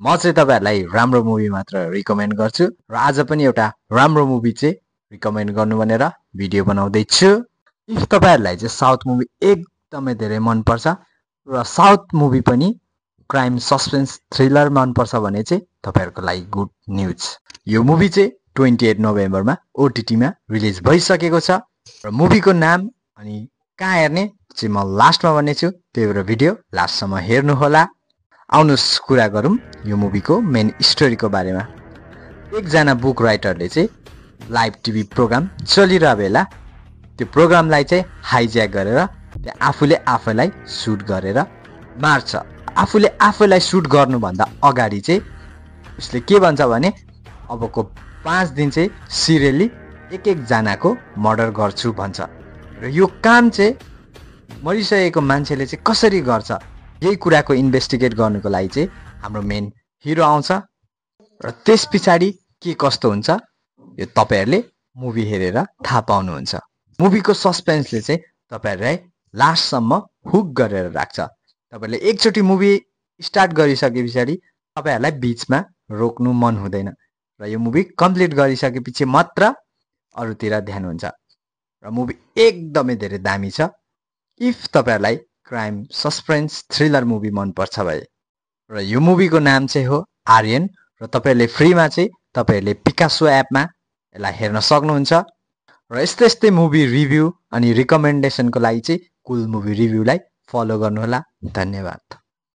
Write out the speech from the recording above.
म चाहिँ तपाईहरुलाई राम्रो मुभी मात्र रिकमेन्ड गर्छु र आज पनि एउटा राम्रो मुभी चाहिँ रिकमेन्ड गर्नु भनेर भिडियो बनाउँदै छु। इफ तपाईहरुलाई चाहिँ साउथ मुभी एकदमै धेरै मन पर्छ र साउथ मुभी पनि क्राइम सस्पेन्स थ्रिलर मन पर्छ भने चाहिँ तपाईहरुको लागि गुड न्यूज। यो मुभी चाहिँ 28 नोभेम्बरमा ओटीटी मा रिलिज भइसकेको छ र मुभीको नाम अनि कहाँ हेर्ने चाहिँ म लास्टमा भन्ने छु, त्यही भएर भिडियो लास्टसम्म हेर्नु होला। आउनुस् कुरा गरौँ यो मुभीको मेन स्टोरीको बारेमा। एकजना बुक राइटरले चाहिँ लाइभ टिभी प्रोग्राम चलिरहेको बेला त्यो प्रोग्रामलाई चाहिँ हाइज्याक गरेर आफूले आफैलाई सुट गरेर मार्छ। आफूले आफैलाई सुट गर्नुभन्दा अगाडि चाहिँ उसले के भन्छ भने अबको 5 दिन चाहिँ सिरियली एक जनाको मर्डर गर्छु भन्छ र यो काम चाहिँ मरिसकेको मान्छेले चाहिँ कसरी गर्छ यही कुराको इन्भेस्टिगेट गर्नको लागि चाहिँ हाम्रो मेन हिरो आउँछ र त्यसपछि के कस्तो हुन्छ यो तपाईहरुले मुभी हेरेर थाहा पाउनुहुन्छ। मुभीको सस्पेन्सले चाहिँ तपाईहरुलाई लास्टसम्म हुक गरेर राख्छ। तपाईहरुले एकचोटी मुभी स्टार्ट गरिसकेपछि तपाईहरुलाई बीचमा रोक्नु मन हुँदैन र यो मुभी कम्प्लिट गरिसकेपछि मात्र अरुतिर ध्यान हुन्छ र मुभी एकदमै धेरै दामी छ। इफ तपाईहरुलाई क्राइम सस्पेन्स थ्रिलर मुभी मन पर्छ भए र यो मुभीको नाम चाहिँ हो आर्यन र तपाईहरुले फ्रीमा चाहिँ तपाईहरुले पिकासो एपमा यसलाई हेर्न सक्नुहुन्छ र यस्तै मुभी रिभ्यू अनि रिकमेन्डेसनको लागि चाहिँ कुल मुभी रिभ्यूलाई फलो गर्नु होला। धन्यवाद।